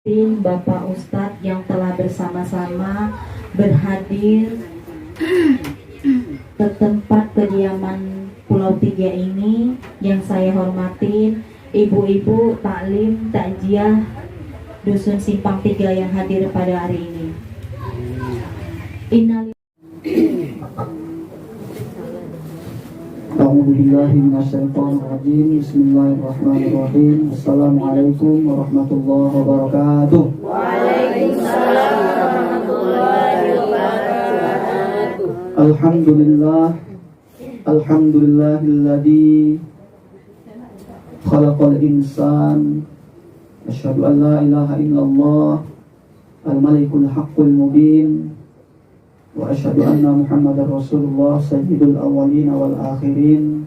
Bapak Ustadz yang telah bersama-sama berhadir ke tempat kediaman Pulau Tiga ini, yang saya hormatin ibu-ibu taklim takjiah Dusun Simpang 3 yang hadir pada hari ini. Bismillahirrahmanirrahim. Assalamualaikum warahmatullahi wabarakatuh. Waalaikumsalam warahmatullahi wabarakatuh. Alhamdulillahilladzi khalaqal insan. Asyhadu an la ilaha illallah al-malikul haqqul mubin. Wa asyhadu anna Muhammadar Rasulullah sayyidul awwalin wal akhirin.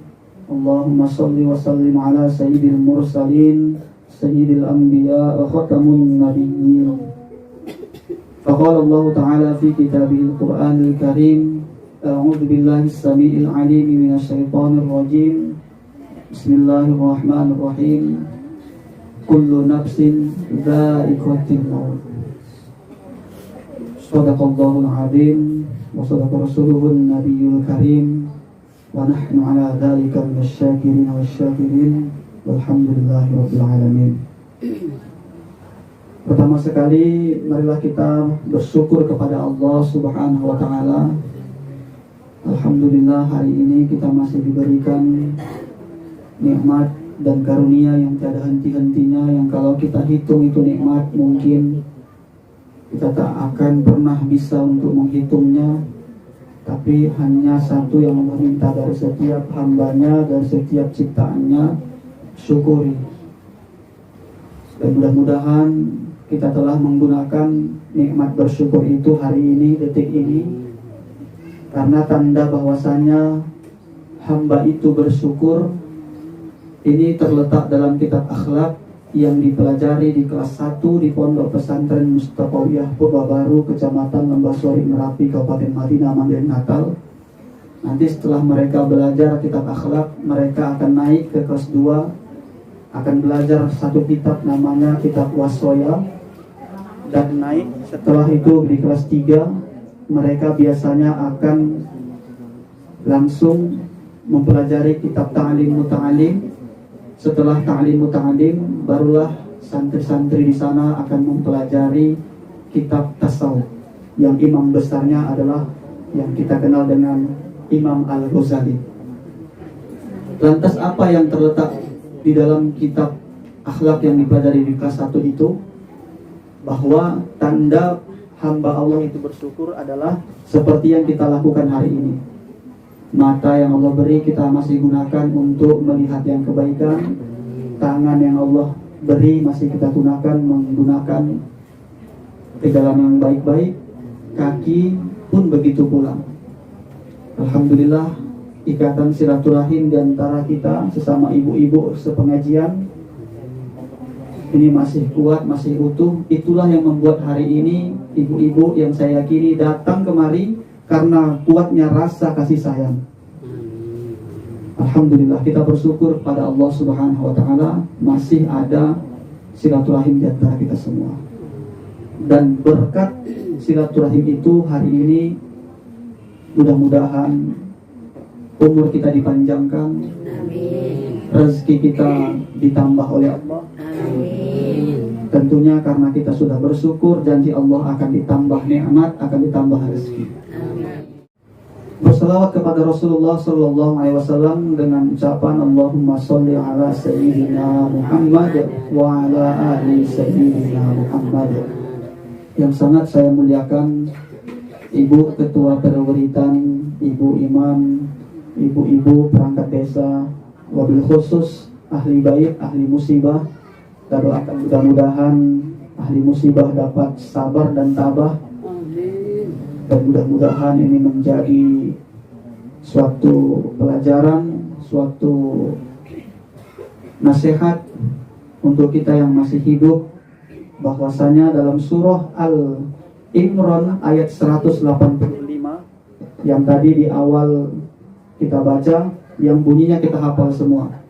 Allahumma shalli wa sallim ala sayyidil mursalin sayyidil anbiya wa khatamun nabiyyin. Faqala Allah ta'ala fi kitabihil Qur'anil Karim, a'udzu billahi as-sami'il 'alim minasy syaithanir rajim. Bismillahirrahmanirrahim. Kullu nafsin dha'iqatul maut. Shadaqallahul 'azim wa shadaqa rasuluhun nabiyyul karim. Wa nahnu ala dzalika minasy-syakirin wasy-syakirin walhamdulillahi rabbil alamin. Pertama sekali marilah kita bersyukur kepada Allah Subhanahu wa taala. Alhamdulillah hari ini kita masih diberikan nikmat dan karunia yang tiada henti-hentinya, yang kalau kita hitung itu nikmat mungkin kita tak akan pernah bisa untuk menghitungnya. Tapi hanya satu yang meminta dari setiap hambanya, dari setiap ciptaannya, syukuri. Dan mudah-mudahan kita telah menggunakan nikmat bersyukur itu hari ini, detik ini, karena tanda bahwasanya hamba itu bersyukur. Ini terletak dalam kitab akhlak yang dipelajari di kelas 1 di Pondok Pesantren Mustaqawiyah Purbabaru, Kecamatan Lembasori, Merapi, Kabupaten Madinah, Mandirin, Natal. Nanti setelah mereka belajar kitab akhlak, mereka akan naik ke kelas 2, akan belajar satu kitab namanya kitab wasoya, dan naik setelah itu di kelas 3 mereka biasanya akan langsung mempelajari kitab ta'lim muta'alim. Setelah ta'lim muta'alim, barulah santri-santri di sana akan mempelajari kitab tasawuf, yang imam besarnya adalah yang kita kenal dengan Imam Al-Ghazali. Lantas apa yang terletak di dalam kitab akhlak yang dipelajari di kelas 1 itu? Bahwa tanda hamba Allah itu bersyukur adalah seperti yang kita lakukan hari ini. Mata yang Allah beri kita masih gunakan untuk melihat yang kebaikan. Tangan yang Allah beri masih kita gunakan menggunakan ke dalam yang baik-baik. Kaki pun begitu pula. Alhamdulillah, ikatan silaturahim di antara kita sesama ibu-ibu sepengajian ini masih kuat, masih utuh. Itulah yang membuat hari ini ibu-ibu yang saya yakini datang kemari karena kuatnya rasa kasih sayang. Alhamdulillah, kita bersyukur pada Allah Subhanahu wa taala masih ada silaturahim di antara kita semua. Dan berkat silaturahim itu hari ini mudah-mudahan umur kita dipanjangkan, rezeki kita ditambah oleh Allah. Tentunya karena kita sudah bersyukur, janji Allah akan ditambah nikmat, akan ditambah rezeki. Berselawat kepada Rasulullah sallallahu alaihi wasallam dengan ucapan Allahumma sholli ala sayyidina Muhammad wa ala ali sayyidina Muhammad. Yang sangat saya muliakan Ibu Ketua Perwiritan, Ibu Imam, Ibu-ibu perangkat desa, wabil khusus ahli bait, ahli musibah. Dan doakan mudah-mudahan ahli musibah dapat sabar dan tabah. Dan mudah-mudahan ini menjadi suatu pelajaran, suatu nasihat untuk kita yang masih hidup, bahwasanya dalam surah Al-Imran ayat 185 yang tadi di awal kita baca, yang bunyinya kita hafal semua.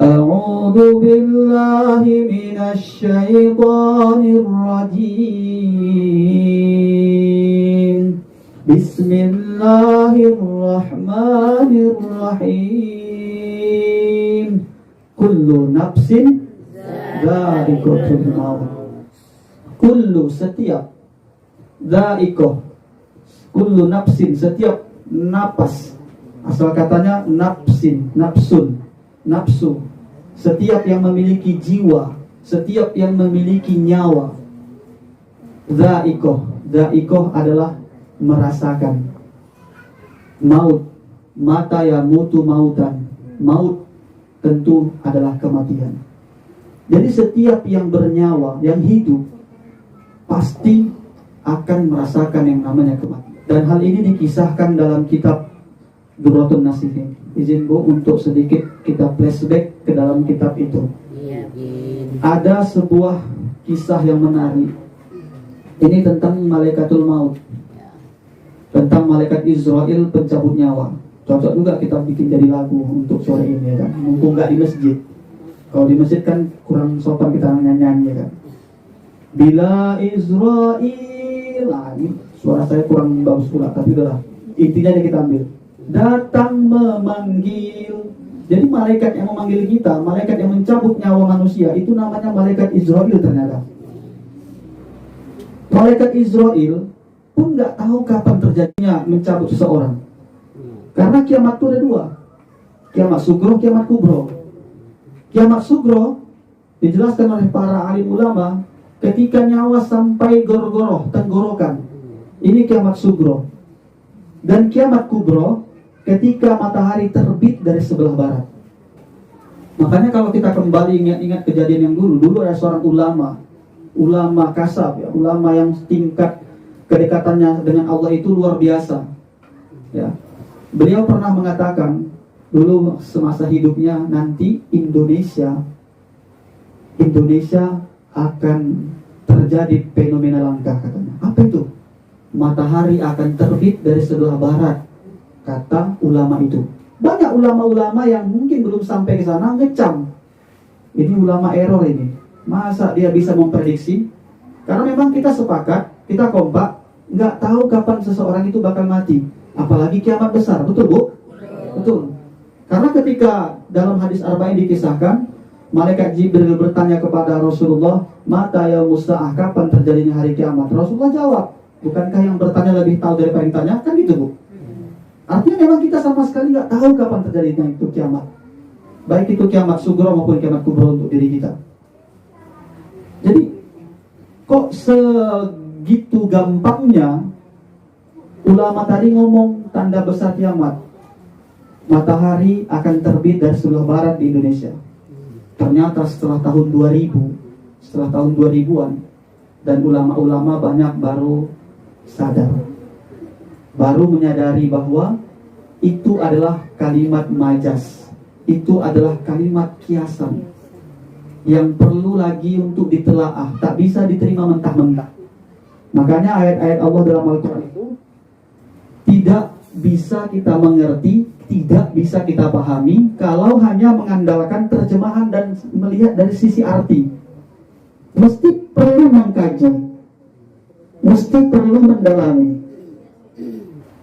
A'udzu billahi minasy syaithanir rajim. Bismillahirrahmanirrahim. Kullu nafsin dha'iqatul maut. Kullu setiap, dha'iqah, kullu nafsin setiap napas. Asal katanya nafsin, nafsun, nafsu. Setiap yang memiliki jiwa, setiap yang memiliki nyawa. Dha'iqah, dha'iqah adalah merasakan maut. Mata yamutu mautan. Maut tentu adalah kematian. Jadi setiap yang bernyawa, yang hidup, pasti akan merasakan yang namanya kematian. Dan hal ini dikisahkan dalam kitab Durratun Nasihin. Izin Bu untuk sedikit kita flashback ke dalam kitab itu. Ada sebuah kisah yang menarik. Ini tentang malaikatul maut, tentang malaikat Israel pencabut nyawa. Cocok juga kita bikin jadi lagu untuk sore ini, ya kan? Mumpung nggak di masjid. Kalau di masjid kan kurang sopan kita nyanyi, ya kan? Bila Israel, nah, ini suara saya kurang bagus pula, tapi udahlah. Intinya kita ambil. Datang memanggil. Jadi malaikat yang memanggil kita, malaikat yang mencabut nyawa manusia, itu namanya malaikat Israel ternyata. Malaikat Israel pun nggak tahu kapan terjadinya mencabut seseorang. Karena kiamat itu ada dua. Kiamat sugro, kiamat kubro. Kiamat sugro dijelaskan oleh para alim ulama ketika nyawa sampai gorgoroh, tenggorokan. Ini kiamat sugro. Dan kiamat kubro ketika matahari terbit dari sebelah barat. Makanya kalau kita kembali ingat-ingat kejadian yang dulu ada seorang ulama kasab, ya, ulama yang tingkat kedekatannya dengan Allah itu luar biasa. Ya. Beliau pernah mengatakan dulu semasa hidupnya, nanti Indonesia akan terjadi fenomena langka katanya. Apa itu? Matahari akan terbit dari sebelah barat, kata ulama itu. Banyak ulama-ulama yang mungkin belum sampai ke sana ngecam. Ini ulama error ini. Masa dia bisa memprediksi? Karena memang kita sepakat, kita kompak, nggak tahu kapan seseorang itu bakal mati. Apalagi kiamat besar, betul Bu? Betul. Karena ketika dalam hadis Arba'in dikisahkan, malaikat Jibril bertanya kepada Rasulullah, mata ya musta'ah, kapan terjadinya hari kiamat? Rasulullah jawab, bukankah yang bertanya lebih tahu daripada yang tanya? Kan gitu Bu. Artinya memang kita sama sekali nggak tahu kapan terjadinya itu kiamat. Baik itu kiamat sugro maupun kiamat kubro untuk diri kita. Jadi kok segitu gampangnya ulama tadi ngomong tanda besar kiamat, matahari akan terbit dari sebelah barat di Indonesia. Ternyata setelah tahun 2000, setelah tahun 2000-an, dan ulama-ulama banyak baru sadar, baru menyadari bahwa itu adalah kalimat majas, itu adalah kalimat kiasan yang perlu lagi untuk ditelaah, tak bisa diterima mentah-mentah. Makanya ayat-ayat Allah dalam Al-Quran itu tidak bisa kita mengerti, tidak bisa kita pahami kalau hanya mengandalkan terjemahan dan melihat dari sisi arti. Mesti perlu mengkaji, mesti perlu mendalami.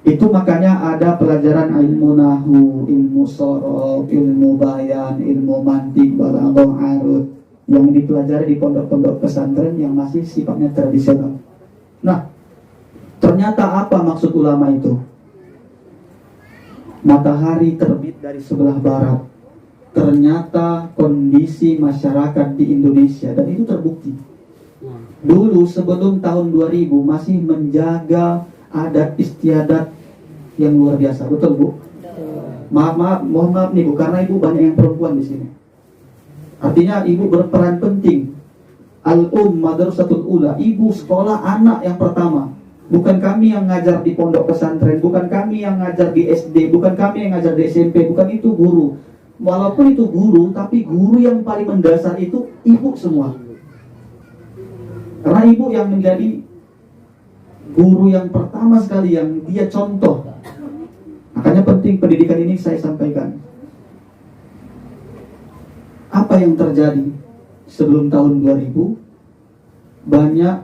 Itu makanya ada pelajaran ilmu nahu, ilmu sorof, ilmu bayan, ilmu mantik, balaghah, arud yang dipelajari di pondok-pondok pesantren yang masih sifatnya tradisional. Nah, ternyata apa maksud ulama itu? Matahari terbit dari sebelah barat. Ternyata kondisi masyarakat di Indonesia, dan itu terbukti. Dulu sebelum tahun 2000 masih menjaga adat istiadat yang luar biasa, betul Bu? Mohon maaf nih Bu, karena Ibu banyak yang perempuan di sini. Artinya Ibu berperan penting. Madrasatul Ula, Ibu sekolah anak yang pertama. Bukan kami yang ngajar di pondok pesantren, bukan kami yang ngajar di SD, bukan kami yang ngajar di SMP, bukan itu guru. Walaupun itu guru, tapi guru yang paling mendasar itu Ibu semua. Karena Ibu yang menjadi guru yang pertama sekali, yang dia contoh. Makanya penting pendidikan ini saya sampaikan. Apa yang terjadi sebelum tahun 2000? Banyak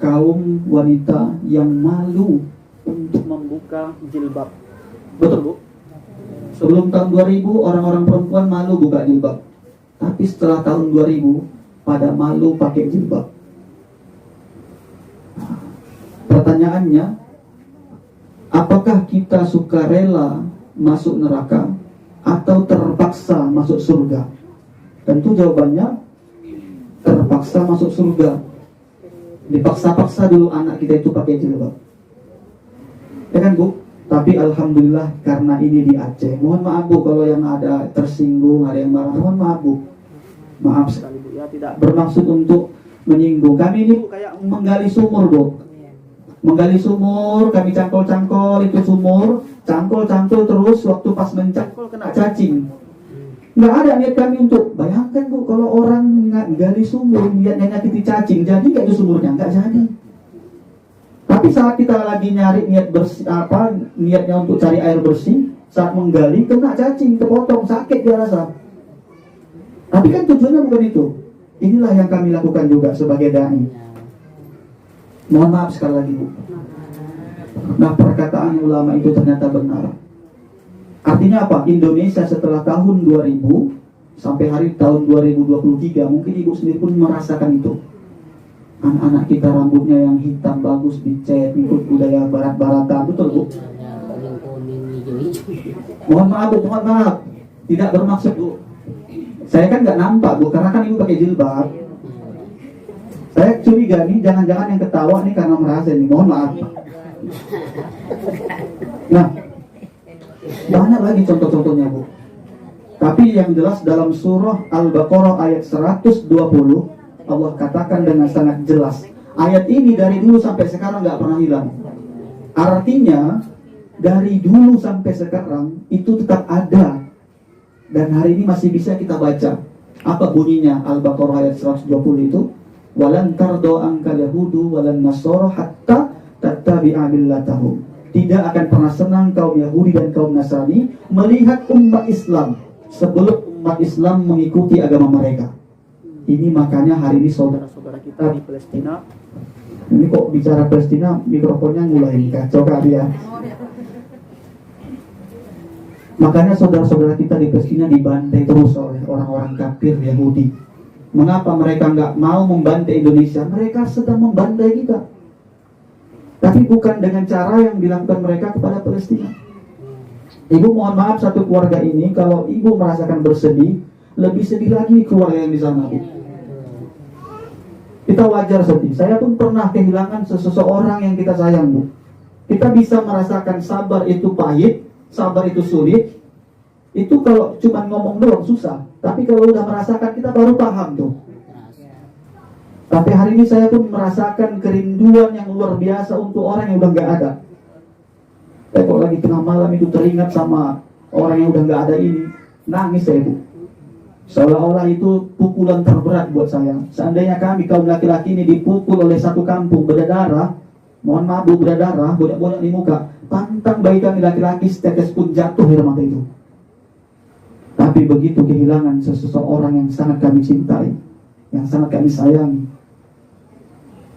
kaum wanita yang malu untuk membuka jilbab. Betul, Bu? Sebelum tahun 2000 orang-orang perempuan malu buka jilbab. Tapi setelah tahun 2000 pada malu pakai jilbab. Pertanyaannya, apakah kita sukarela masuk neraka atau terpaksa masuk surga? Tentu jawabannya terpaksa masuk surga. Dipaksa-paksa dulu anak kita itu pakai jilbab. Ya kan, Bu? Tapi alhamdulillah karena ini di Aceh. Mohon maaf, Bu, kalau yang ada tersinggung, ada yang marah. Mohon maaf, Bu. Maaf sekali, Bu, ya, tidak bermaksud untuk menyinggung. Kami ini, Bu, kayak menggali sumur, Bu. Menggali sumur, kami cangkol-cangkol itu sumur, cangkol-cangkol terus, waktu pas mencangkol kena cacing. Nggak ada niat kami untuk, bayangkan, Bu, kalau orang gali sumur niatnya nyakiti cacing, jadi nggak itu sumurnya? Nggak jadi. Tapi saat kita lagi nyari niat bersih, niatnya untuk cari air bersih, saat menggali kena cacing, kepotong, sakit dia rasa. Tapi kan tujuannya bukan itu. Inilah yang kami lakukan juga sebagai dai. Mohon maaf sekali lagi, Bu. Nah, perkataan ulama itu ternyata benar. Artinya apa? Indonesia setelah tahun 2000 sampai hari tahun 2023, mungkin Ibu sendiri pun merasakan itu. Anak-anak kita rambutnya yang hitam bagus dicat, ikut budaya barat-baratan, betul, Bu? Mohon maaf, Bu, mohon maaf. Tidak bermaksud, Bu. Saya kan nggak nampak, Bu, karena kan Ibu pakai jilbab. Saya curiga nih, jangan-jangan yang ketawa nih karena merasa nih, mohon maaf. Nah, banyak lagi contoh-contohnya, Bu. Tapi yang jelas dalam surah Al-Baqarah ayat 120, Allah katakan dengan sangat jelas. Ayat ini dari dulu sampai sekarang nggak pernah hilang. Artinya, dari dulu sampai sekarang itu tetap ada. Dan hari ini masih bisa kita baca. Apa bunyinya Al-Baqarah ayat 120 itu? Walan tardo angkal yahudu walan nasoro hatta tattabi'a millatahum. Tidak akan pernah senang kaum Yahudi dan kaum Nasrani melihat umat Islam sebelum umat Islam mengikuti agama mereka. Ini makanya hari ini saudara-saudara kita di Palestina, ini kok bicara Palestina mikrofonnya mulai kacau kali ya. Makanya saudara-saudara kita di Palestina dibantai terus oleh orang-orang kafir Yahudi. Mengapa mereka nggak mau membantai Indonesia? Mereka sedang membantai kita. Tapi bukan dengan cara yang dilakukan mereka kepada Palestina. Ibu mohon maaf, satu keluarga ini kalau ibu merasakan bersedih, lebih sedih lagi keluarga yang di sana, Bu. Kita wajar sedih. Saya pun pernah kehilangan seseorang yang kita sayang, Bu. Kita bisa merasakan sabar itu pahit, sabar itu sulit. Itu kalau cuma ngomong doang susah. Tapi kalau udah merasakan kita baru paham tuh. Tapi hari ini saya pun merasakan kerinduan yang luar biasa untuk orang yang udah nggak ada. Kalau lagi tengah malam itu teringat sama orang yang udah nggak ada ini, nangis saya, Bu. Seolah-olah itu pukulan terberat buat saya. Seandainya kami kaum laki-laki ini dipukul oleh satu kampung berdarah, mohon maaf, Bu, berdarah, bodak-bodak di muka, pantang bayi kami laki-laki setetes pun jatuh air mata itu. Tapi begitu kehilangan seseorang yang sangat kami cintai, yang sangat kami sayangi,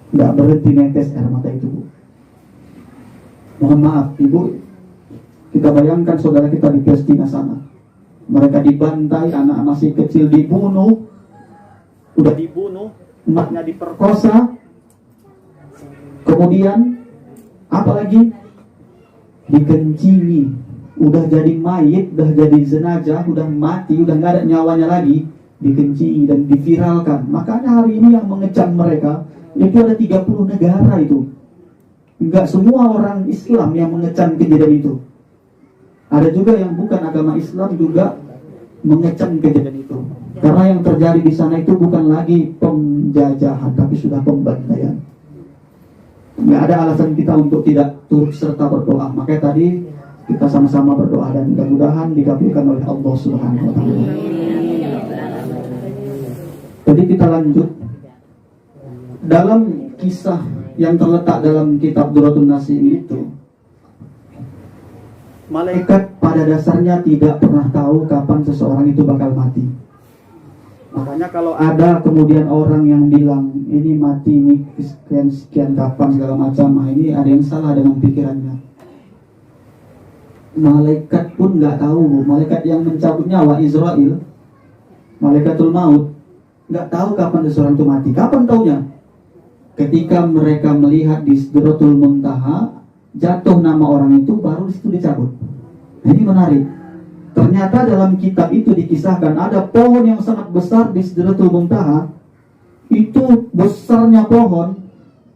nggak berhenti netes air mata itu, Bu. Mohon maaf, Ibu, kita bayangkan saudara kita di Palestina sana. Mereka dibantai, anak masih kecil dibunuh, udah dibunuh, emaknya diperkosa, kemudian apalagi dikencingi, udah jadi mayit, udah jadi jenazah, udah mati, udah nggak ada nyawanya lagi, dikencingi dan diviralkan. Makanya hari ini yang mengecam mereka itu ada 30 negara itu. Enggak semua orang Islam yang mengecam kejadian itu. Ada juga yang bukan agama Islam juga mengecam kejadian itu. Karena yang terjadi di sana itu bukan lagi penjajahan, tapi sudah pembantaian. Nggak ada alasan kita untuk tidak turut serta berdoa. Makanya tadi kita sama-sama berdoa dan mudah-mudahan dikabulkan oleh Allah Subhanahu wa taala. Jadi kita lanjut dalam kisah yang terletak dalam kitab Durratun Nasim itu. Malaikat pada dasarnya tidak pernah tahu kapan seseorang itu bakal mati. Makanya kalau ada kemudian orang yang bilang ini mati ini sekian kapan segala macam, nah ini ada yang salah dengan pikirannya. Malaikat pun nggak tahu, Bu. Malaikat yang mencabut nyawa Israel, Malaikatul Maut, nggak tahu kapan seseorang itu mati. Kapan taunya? Ketika mereka melihat di Sidratul Muntaha jatuh nama orang itu, baru di situ dicabut. Nah, ini menarik. Ternyata dalam kitab itu dikisahkan ada pohon yang sangat besar di Sidratul Muntaha. Itu besarnya pohon,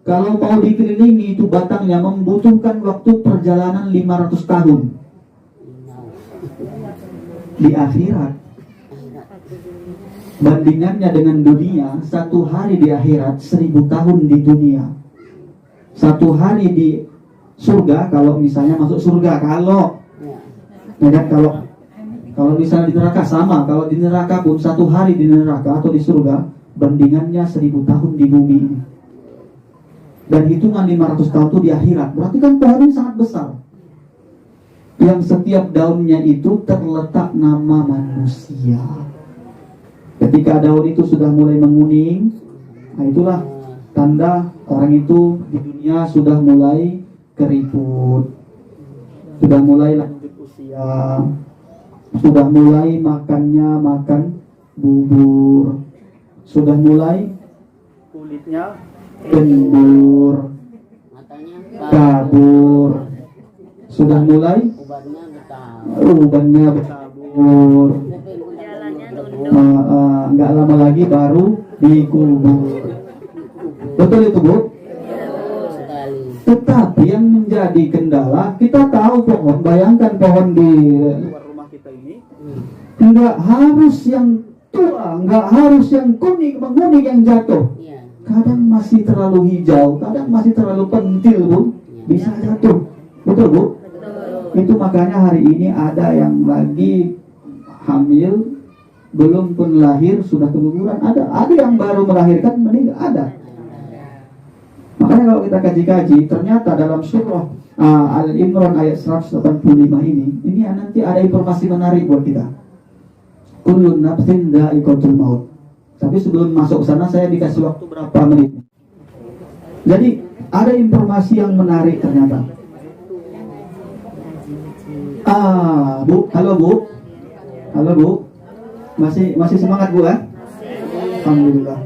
kalau mau dikelilingi itu batangnya membutuhkan waktu perjalanan 500 tahun. Di akhirat, bandingannya dengan dunia, satu hari di akhirat 1000 tahun di dunia. Satu hari di surga, kalau misalnya masuk surga, kalau ya kan, kalau misalnya di neraka sama, kalau di neraka pun satu hari di neraka atau di surga bandingannya 1000 tahun di bumi ini. Dan hitungan 500 tahun itu di akhirat. Berarti kan pohon ini sangat besar, yang setiap daunnya itu terletak nama manusia. Ketika daun itu sudah mulai menguning, nah itulah tanda orang itu di dunia sudah mulai keriput, sudah mulai lanjut usia, sudah mulai makannya makan bubur, sudah mulai kulitnya kendur, kabur, sudah mulai ubannya bertabur, nggak lama lagi baru dikubur. Betul itu, Bu? Tetapi yang menjadi kendala, kita tahu pohon, bayangkan pohon di luar rumah kita ini, nggak harus yang tua, nggak harus yang kuning, menguning yang jatuh. Kadang masih terlalu hijau, kadang masih terlalu pentil, Bu, bisa jatuh. Betul, Bu? Itu makanya hari ini ada yang lagi hamil, belum pun lahir sudah keguguran, ada yang baru melahirkan meninggal, ada. Makanya kalau kita kaji-kaji, ternyata dalam surah Al-Imran ayat 185 ini nanti ada informasi menarik buat kita. Kullun nafsin dha'iqatul maut. Tapi sebelum masuk ke sana saya dikasih waktu berapa menit. Jadi ada informasi yang menarik ternyata. Bu, halo Bu. Halo Bu. Masih semangat Bu kan? Alhamdulillah.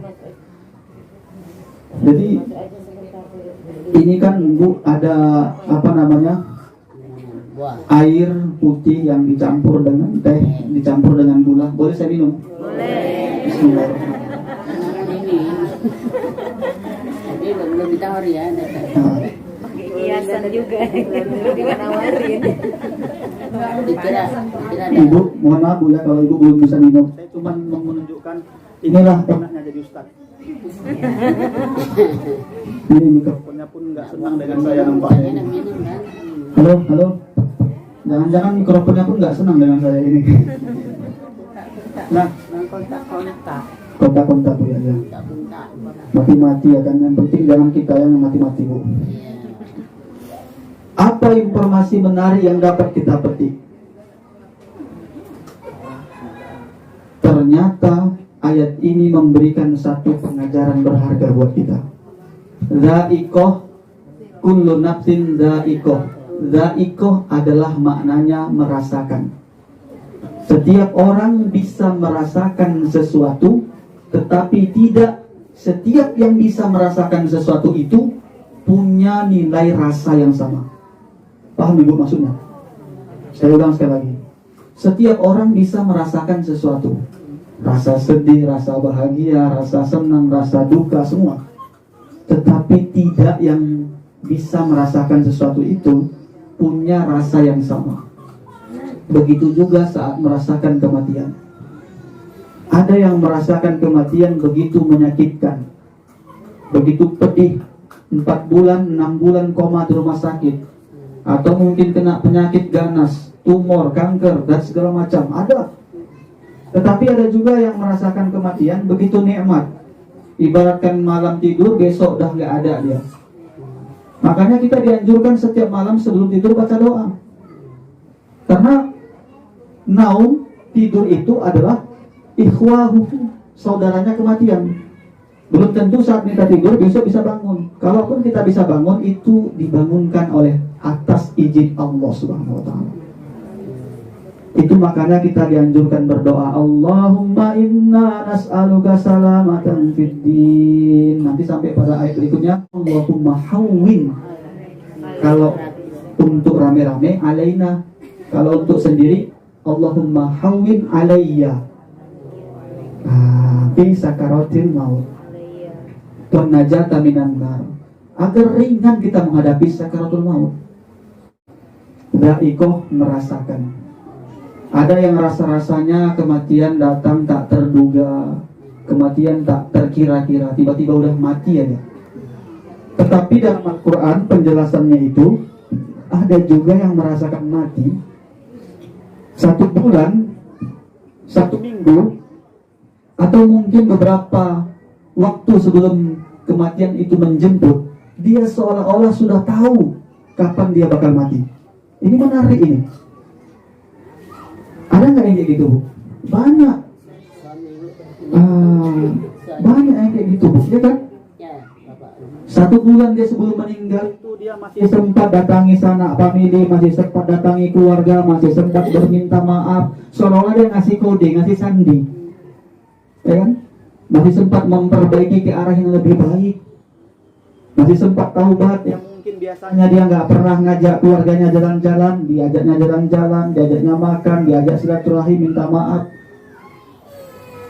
Jadi ini kan Bu ada apa namanya? Air putih yang dicampur dengan teh, dicampur dengan gula. Boleh saya minum? Boleh. Bismillahirrahmanirrahim. Jadi belum ditawari ya. Hiasan juga. Belum ditawarin. Ibu, mohon maaf Bu ya kalau Ibu belum bisa minum. Saya cuma mau menunjukkan inilah enaknya jadi ustaz. Ini mikrofonnya pun nggak senang dengan saya nampaknya. Halo. Jangan-jangan mikrofonnya pun nggak senang dengan saya ini. Nah, kontak-kontak Bu ya. Mati-mati ya kan. Yang penting jangan kita yang mati-mati Bu. Apa informasi menarik yang dapat kita petik? Ternyata ayat ini memberikan satu pengajaran berharga buat kita. Dha'iqah, kullu nafsin dha'iqah. Dha'iqah adalah maknanya merasakan. Setiap orang bisa merasakan sesuatu, tetapi tidak setiap yang bisa merasakan sesuatu itu punya nilai rasa yang sama. Paham Ibu maksudnya? Saya ulang sekali lagi. Setiap orang bisa merasakan sesuatu. Rasa sedih, rasa bahagia, rasa senang, rasa duka, semua. Tetapi tidak yang bisa merasakan sesuatu itu punya rasa yang sama. Begitu juga saat merasakan kematian. Ada yang merasakan kematian begitu menyakitkan, begitu pedih, 4 bulan, 6 bulan koma di rumah sakit, atau mungkin kena penyakit ganas, tumor, kanker, dan segala macam. Ada. Tetapi ada juga yang merasakan kematian begitu nikmat. Ibaratkan malam tidur, besok dah nggak ada dia. Makanya kita dianjurkan setiap malam sebelum tidur baca doa. Karena naum, tidur itu adalah ikhwahu, saudaranya kematian. Belum tentu saat kita tidur besok bisa bangun. Kalaupun kita bisa bangun, itu dibangunkan oleh atas izin Allah Subhanahu wa taala. Itu makanya kita dianjurkan berdoa, Allahumma inna nas'aluka salamatan fid din. Nanti sampai pada ayat berikutnya, Allahumma hawwin. Kalau untuk rame-rame alaina, kalau untuk sendiri Allahumma hawwin alayya fi sakaratil maut wa najata minan nar. Agar ringan kita menghadapi sakaratul maut. Daikoh merasakan. Ada yang rasa-rasanya kematian datang tak terduga, kematian tak terkira-kira, tiba-tiba udah mati aja. Tetapi dalam Al-Quran penjelasannya itu, ada juga yang merasakan mati 1 bulan, 1 minggu, atau mungkin beberapa waktu sebelum kematian itu menjemput, dia seolah-olah sudah tahu kapan dia bakal mati. Ini menarik ini. Ada nggak yang kayak gitu, Bu? Banyak. Banyak yang kayak gitu, Bu. Ya kan? 1 bulan dia sebelum meninggal itu dia masih sempat datangi sanak famili, masih sempat datangi keluarga, masih sempat berminta maaf, seolah-olah dia ngasih kode, ngasih sandi, ya kan? Masih sempat memperbaiki ke arah yang lebih baik, masih sempat taubat yang mungkin biasanya dia nggak pernah ngajak keluarganya jalan-jalan, diajaknya jalan-jalan, diajaknya makan, diajak silaturahim, minta maaf.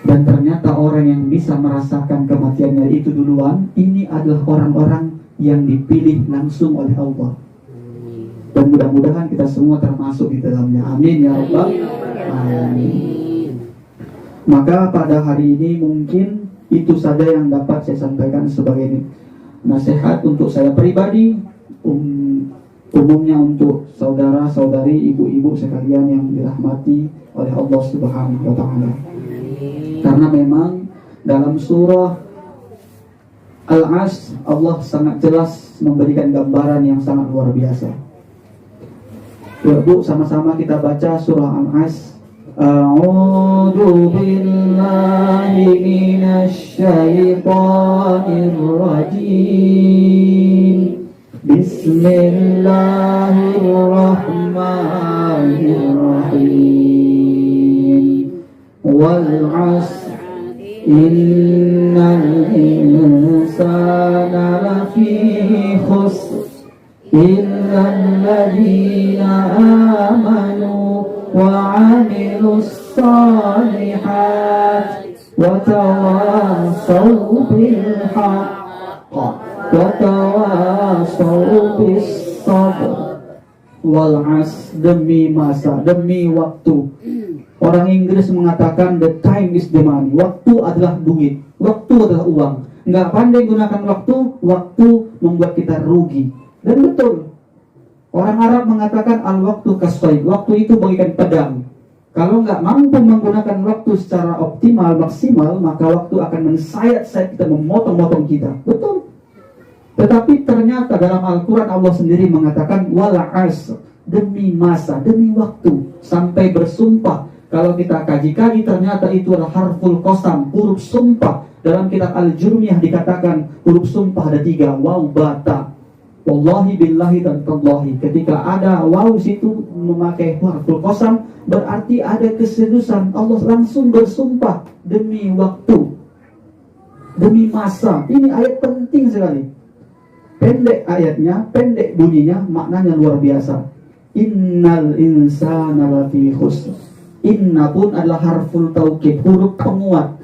Dan ternyata orang yang bisa merasakan kematiannya itu duluan, ini adalah orang-orang yang dipilih langsung oleh Allah. Dan mudah-mudahan kita semua termasuk di dalamnya. Amin ya Rabbal Alamin. Maka pada hari ini mungkin itu saja yang dapat saya sampaikan sebagai nasihat untuk saya pribadi, umumnya untuk saudara-saudari, ibu-ibu sekalian yang dirahmati oleh Allah Subhanahu wa taala. Karena memang dalam surah Al-As Allah sangat jelas memberikan gambaran yang sangat luar biasa. Ya Bu, sama-sama kita baca surah Al-As. A'udzu billahi minasy syaithanir rajim. Bismillahirrahmanirrahim. Wal 'asr innal insana lafi khusr illa alladhina amanu wa 'amilus shalihat wa tawassaw bil haqq wa tawassaw bis sabr. Wal 'asr, demi masa, demi waktu. Orang Inggris mengatakan the time is the money. Waktu adalah duit, waktu adalah uang. Nggak pandai gunakan waktu, waktu membuat kita rugi. Dan betul, orang Arab mengatakan al-waktu kasayf, waktu itu bagaikan pedang. Kalau nggak mampu menggunakan waktu secara optimal, maksimal, maka waktu akan mensayat-sayat kita, memotong-motong kita. Betul. Tetapi ternyata dalam Al-Quran Allah sendiri mengatakan wal 'asr, demi masa, demi waktu, sampai bersumpah. Kalau kita kaji-kaji ternyata itu adalah harful qasam, huruf sumpah. Dalam kitab Al-Jurmiyah dikatakan huruf sumpah ada 3, waw, bata, wallahi, billahi, dan tallahi. Ketika ada waw situ memakai harful qasam, berarti ada keseriusan. Allah langsung bersumpah demi waktu, demi masa. Ini ayat penting sekali. Pendek ayatnya, pendek bunyinya, maknanya luar biasa. Innal insana lafi khusr. Inna pun adalah harful taukid, huruf penguat.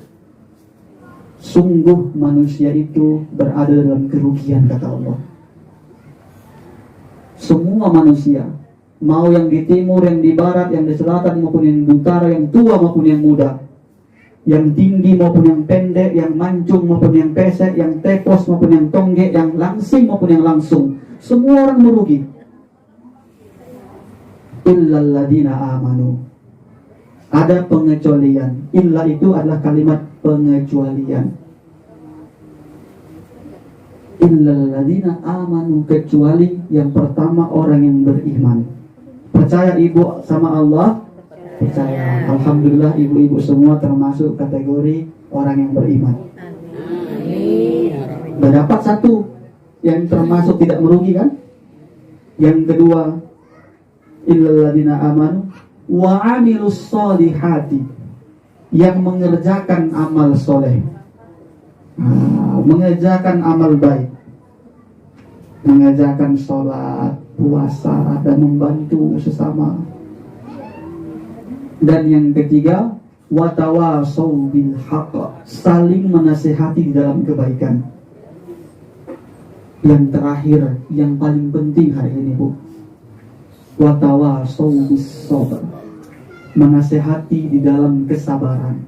Sungguh manusia itu berada dalam kerugian, kata Allah. Semua manusia, mau yang di timur, yang di barat, yang di selatan maupun yang di utara, yang tua maupun yang muda, yang tinggi maupun yang pendek, yang mancung maupun yang pesek, yang tepos maupun yang tonggek, yang langsing maupun yang langsung, semua orang merugi. Illal ladina amanu. Ada pengecualian. Illa itu adalah kalimat pengecualian. Illal ladina amanu, kecuali yang pertama orang yang beriman. Percaya ibu sama Allah? Percaya. Alhamdulillah ibu-ibu semua termasuk kategori orang yang beriman. Amin. Udah dapat satu yang termasuk tidak merugi kan? Yang kedua, illal ladzina amanu wa 'amilus sholihati, yang mengerjakan amal soleh, mengerjakan amal baik, mengerjakan sholat, puasa, dan membantu sesama. Dan yang ketiga, watawasau bil haqq, saling menasihati di dalam kebaikan. Yang terakhir, yang paling penting hari ini, Bu, watawasau bis sabr, menasihati di dalam kesabaran.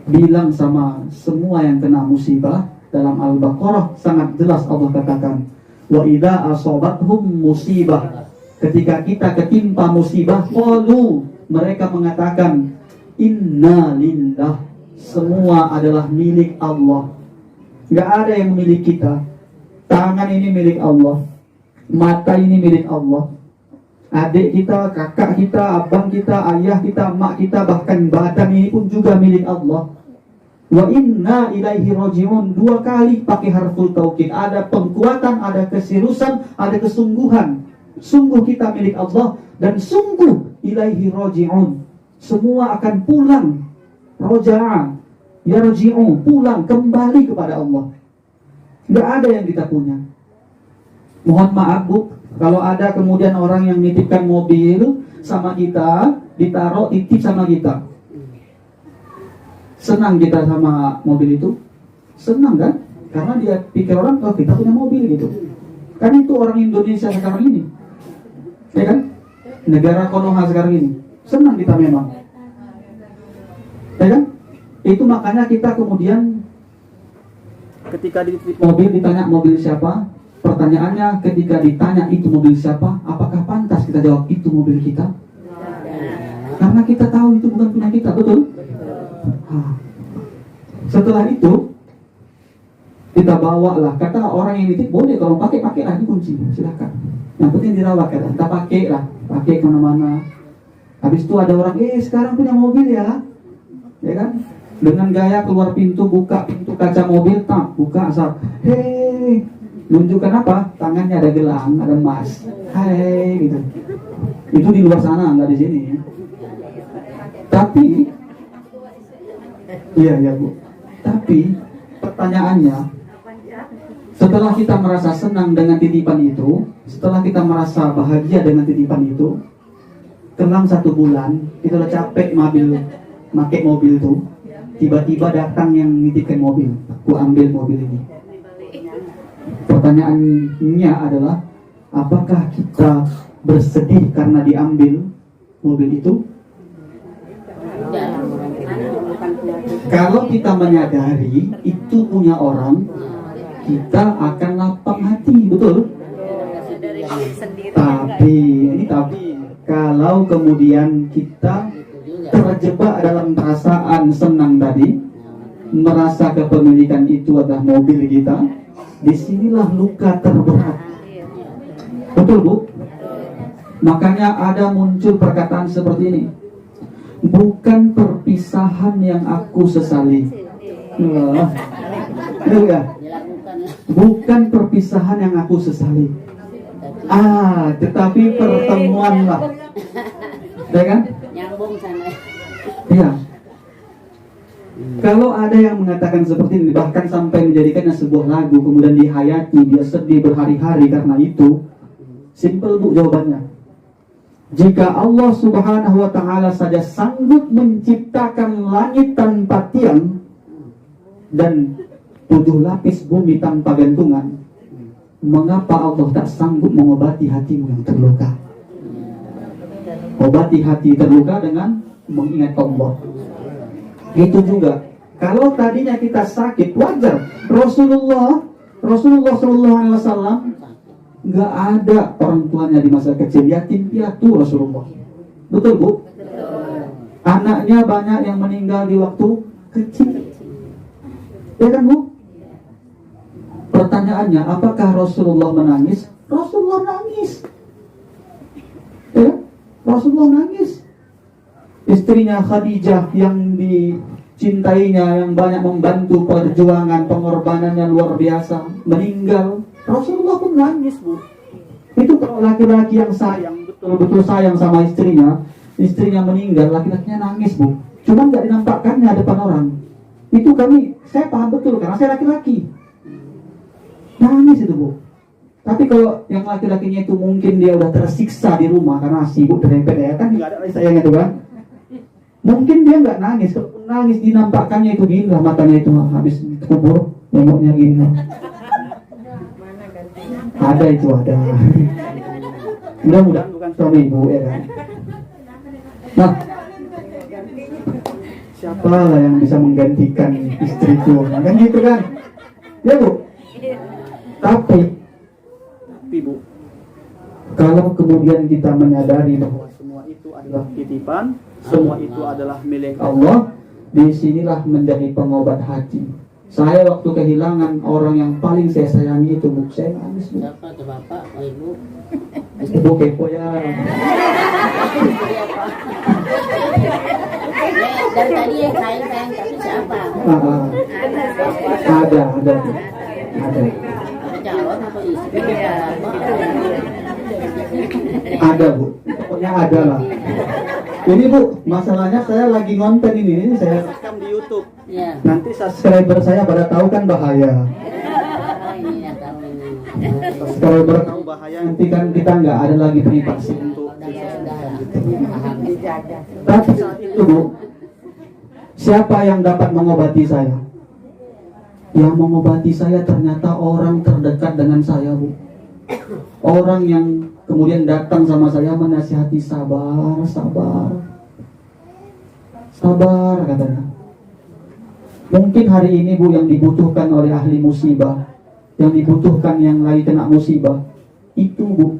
Bilang sama semua yang kena musibah, dalam Al-Baqarah sangat jelas Allah katakan, wa idza asabathum musibah, ketika kita ketimpa musibah, qalu, mereka mengatakan, inna lillah, semua adalah milik Allah. Gak ada yang milik kita. Tangan ini milik Allah, mata ini milik Allah, adik kita, kakak kita, abang kita, ayah kita, mak kita, bahkan badan ini pun juga milik Allah. Wa inna ilaihi raji'un, 2 kali pakai harful taukid. Ada pengkuatan, ada keseriusan, ada kesungguhan. Sungguh kita milik Allah, dan sungguh ilaihi raji'un, semua akan pulang. Raja'a, yarji'u, pulang, kembali kepada Allah. Nggak ada yang kita punya. Mohon maaf, Bu, kalau ada kemudian orang yang nitipkan mobil sama kita, ditaruh titip sama kita. Senang kita sama mobil itu? Senang kan? Karena dia pikir orang, oh kita punya mobil gitu. Kan itu orang Indonesia sekarang ini, ya kan? Negara Konoha sekarang ini. Senang kita memang, ya kan? Itu makanya kita kemudian ketika dititip mobil ditanya mobil siapa? Pertanyaannya ketika ditanya itu mobil siapa, apakah pantas kita jawab itu mobil kita? Karena kita tahu itu bukan punya kita, betul? Setelah itu kita bawalah, kata orang yang nitip, boleh kalau pakailah dikunci, silakan. Yang penting dirawat, kata kita pakai kemana-mana. Habis itu ada orang, sekarang punya mobil ya kan? Dengan gaya keluar pintu, buka pintu kaca mobil, buka asal, hei, nunjukkan apa? Tangannya ada gelang, ada emas, hei, gitu. Itu di luar sana, nggak di sini. Tapi, iya Bu. Tapi pertanyaannya, setelah kita merasa senang dengan titipan itu, setelah kita merasa bahagia dengan titipan itu, kelang 1 bulan, kita udah capek pakai mobil itu. Tiba-tiba datang yang nitipkan mobil, aku ambil mobil ini. Pertanyaannya adalah, apakah kita bersedih karena diambil mobil itu? Kalau kita menyadari itu punya orang, kita akan lapang hati, betul? Tapi kalau kemudian kita terjebak dalam perasaan senang tadi, merasa kepemilikan itu adalah mobil kita, disinilah luka terberat. Betul, Bu? Makanya ada muncul perkataan seperti ini, bukan perpisahan yang aku sesali. Bukan perpisahan yang aku sesali, tetapi pertemuanlah, ya kan? Nyambung sana. Iya. Kalau ada yang mengatakan seperti ini, bahkan sampai menjadikannya sebuah lagu, kemudian dihayati, dia sedih berhari-hari karena itu, simple Bu jawabannya. Jika Allah Subhanahu wa Ta'ala saja sanggup menciptakan langit tanpa tiang dan 7 lapis bumi tanpa gantungan, mengapa Allah tak sanggup mengobati hatimu yang terluka? Obati hati terluka dengan mengingat Allah. Itu juga, kalau tadinya kita sakit, wajar. Rasulullah SAW nggak ada orang tuanya di masa kecil, yatim piatu Rasulullah. Betul, Bu? Anaknya banyak yang meninggal di waktu kecil, ya kan, Bu? Pertanyaannya, apakah Rasulullah menangis? Rasulullah nangis, ya? Rasulullah nangis. Istrinya Khadijah yang cintainya, yang banyak membantu perjuangan, pengorbanannya luar biasa, meninggal. Rasulullah pun nangis, Bu. Itu kalau laki-laki yang sayang, betul-betul sayang sama istrinya meninggal, laki-lakinya nangis, Bu. Cuma nggak dinampakkannya depan orang. Itu saya paham betul karena saya laki-laki. Nangis itu, Bu. Tapi kalau yang laki-lakinya itu mungkin dia udah tersiksa di rumah karena sibuk dengan PDA, kan nggak ada lagi sayangnya itu kan. Mungkin dia nggak nangis, kalau nangis dinampakkannya itu gila, matanya itu habis kubur, nengoknya gini. Ada itu ada. Mudah-mudahan bukan suami ibu ya kan. Nah, siapa lah yang bisa menggantikan istriku? Kan gitu kan? Ya Bu. Tapi Bu, kalau kemudian kita menyadari bahwa semua itu adalah titipan, semua itu adalah milik Allah, disinilah menjadi pengobat hati. Saya waktu kehilangan orang yang paling saya sayangi itu, Bu, saya nangis, Bu. Siapa tuh bapak, oh, ibu? Ibu kepo ya. Dari tadi yang sayang tapi siapa? Ada. Jawab apa istri? Ada, Bu. Pokoknya ada lah. Ini, Bu, masalahnya saya lagi ngonten ini saya rekam di YouTube. Ya. Nanti subscriber saya pada tahu kan bahaya. Iya, tahu ini. Subscriber tahu bahaya, nanti kan kita nggak ada lagi privasi untuk tapi saat itu, Bu, siapa yang dapat mengobati saya? Yang mengobati saya ternyata orang terdekat dengan saya, Bu. Orang yang kemudian datang sama saya menasihati, sabar katanya. Mungkin hari ini, Bu, yang dibutuhkan oleh ahli musibah, yang dibutuhkan yang lagi kena musibah, itu, Bu,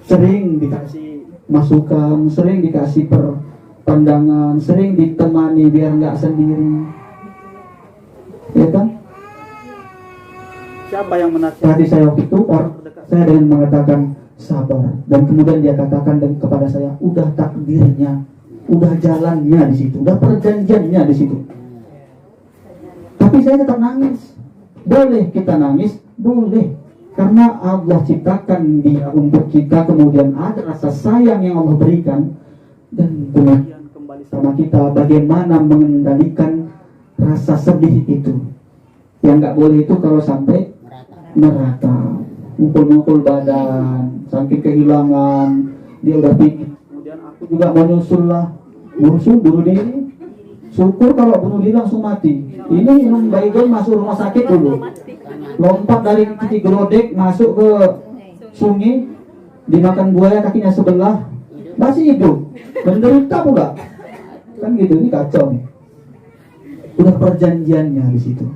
sering dikasih masukan, sering dikasih pandangan, sering ditemani biar nggak sendiri, ya kan? Siapa yang menasihati saya waktu itu? Orang terdekat saya, dengan mengatakan sabar, dan kemudian dia katakan kepada saya, udah takdirnya, udah jalannya di situ, udah perjanjiannya di situ. Tapi saya tetap nangis. Boleh kita nangis, boleh, karena Allah ciptakan dia untuk kita, kemudian ada rasa sayang yang Allah berikan, dan kemudian kembali sama kita bagaimana mengendalikan rasa sedih itu. Yang nggak boleh itu kalau sampai merata, mukul-mukul badan, saking kehilangan, dia udah pikir. Kemudian aku juga menyusul lah, bunuh diri. Syukur kalau bunuh diri langsung mati. Ini minum baygon masuk rumah sakit dulu, lompat dari titik gerodek masuk ke sungai, dimakan buaya kakinya sebelah, masih hidup, menderita pula. Kan gitu, ini kacau nih. Udah perjanjiannya di situ.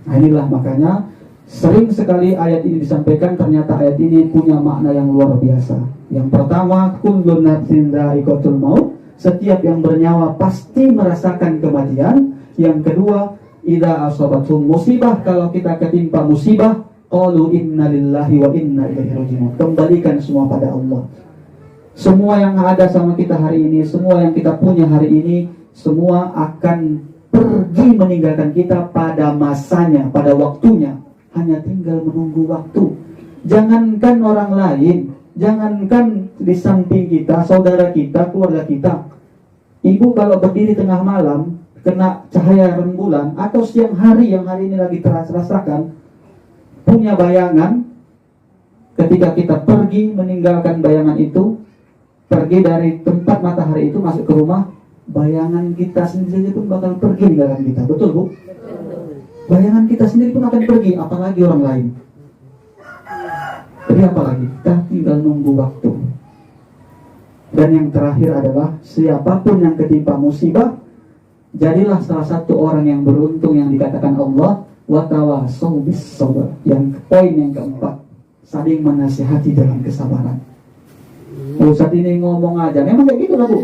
Nah, inilah makanya sering sekali ayat ini disampaikan, ternyata ayat ini punya makna yang luar biasa. Yang pertama, kullu nafsin dha'iqatul maut, setiap yang bernyawa pasti merasakan kematian. Yang kedua, idza asabatum musibah, kalau kita ketimpa musibah, qalu inna lillahi wa inna ilaihi raji'un, kembalikan semua pada Allah. Semua yang ada sama kita hari ini, semua yang kita punya hari ini, semua akan pergi meninggalkan kita pada masanya, pada waktunya. Hanya tinggal menunggu waktu. Jangankan orang lain, jangankan di samping kita, saudara kita, keluarga kita. Ibu kalau berdiri tengah malam, kena cahaya rembulan, atau siang hari yang hari ini lagi rasakan, punya bayangan, ketika kita pergi meninggalkan bayangan itu, pergi dari tempat matahari itu masuk ke rumah, bayangan kita sendiri pun bakal pergi meninggalkan kita. Betul, Bu? Bayangan kita sendiri pun akan pergi, apalagi orang lain. Jadi apalagi, kita tinggal nunggu waktu. Dan yang terakhir adalah, siapapun yang ketimpa musibah, jadilah salah satu orang yang beruntung yang dikatakan Allah, watawasau bis sabr. Yang poin yang keempat, saling menasihati dalam kesabaran. Ustaz ini ngomong aja, memang kayak gitu lah, Bu.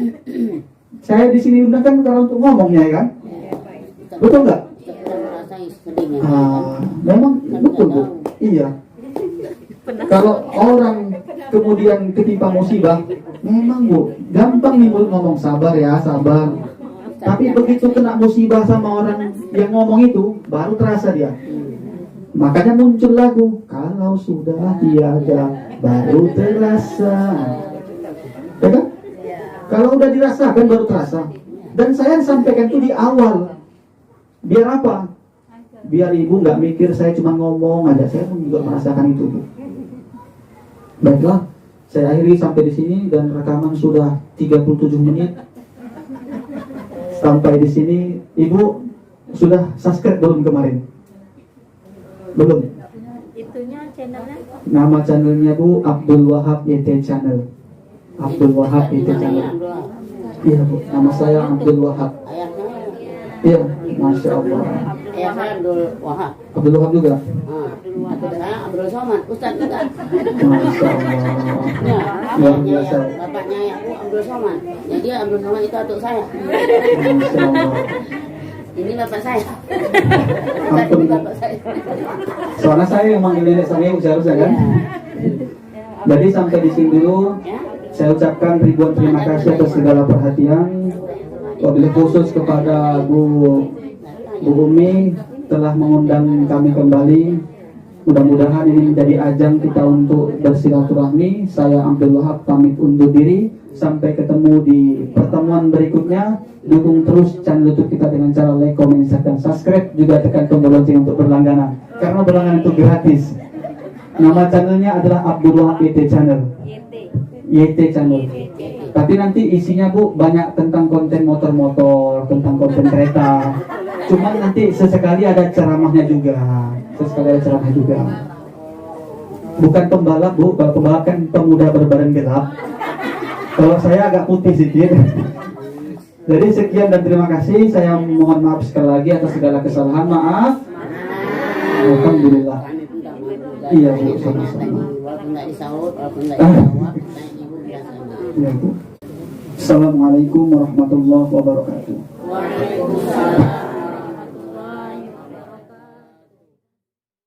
Saya di sini undang kan karena untuk ngomongnya, ya kan? Betul nggak? Memang betul, Bu. Iya. Kalau orang kemudian ketimpa musibah, memang, Bu, gampang nih ngomong sabar ya, sabar. Tapi begitu kena musibah sama orang yang ngomong itu, baru terasa dia. Makanya muncul lagu, kalau sudah tiada baru terasa. Ya kan? Kalau udah dirasakan baru terasa. Dan saya sampaikan itu di awal. Biar apa? Biar ibu nggak mikir saya cuma ngomong aja. Saya pun juga merasakan itu, Bu. Baiklah, saya akhiri sampai di sini dan rekaman sudah 37 menit. Sampai di sini, ibu sudah subscribe belum kemarin? Belum. Itunya channelnya Nama channelnya Bu Abdul Wahab YT Channel. Abdul Wahab YT Channel. Iya Bu, nama saya Abdul Wahab. Ayahnya, Iya, Masya Allah. ayah saya Abdul Wahab. Abdul Wahab juga. Abdul saya Abdul Somad, Ustaz juga. Masya Allah. Ya, Luar biasa. bapaknya ayahku Abdul Somad. Jadi Abdul Somad itu atuk saya. Masya Allah. Ini bapak saya. Ampun. Ini bapak saya. Soalnya saya yang manggil nenek saya ibu seharusnya kan. Jadi sampai di sini dulu. Ya. Saya ucapkan ribuan terima kasih atas segala perhatian. Wabil khusus kepada Bu Umi telah mengundang kami kembali. Mudah-mudahan ini menjadi ajang kita untuk bersilaturahmi. Saya Abdul Wahab pamit undur diri. Sampai ketemu di pertemuan berikutnya. Dukung terus channel YouTube kita dengan cara like, komen, share, dan subscribe. Juga tekan tombol lonceng untuk berlangganan. Karena berlangganan itu gratis. Nama channelnya adalah Abdul Wahab YT Channel. YT Channel. Tapi nanti isinya Bu banyak tentang konten motor-motor, tentang konten kereta. Cuman nanti sesekali ada ceramahnya juga. Sesekali ada ceramahnya juga. Bukan pembalap Bu, kalau pembalap kan pemuda berbadan gelap. Kalau saya agak putih sedikit. Jadi sekian dan terima kasih. Saya mohon maaf sekali lagi atas segala kesalahan. Maaf. Alhamdulillah. Iya Bu, sama-sama. Walaupun nggak disaut, walaupun nggak dijawab, saya ibu biasa. Iya Bu. Assalamualaikum warahmatullahi wabarakatuh. Waalaikumsalam.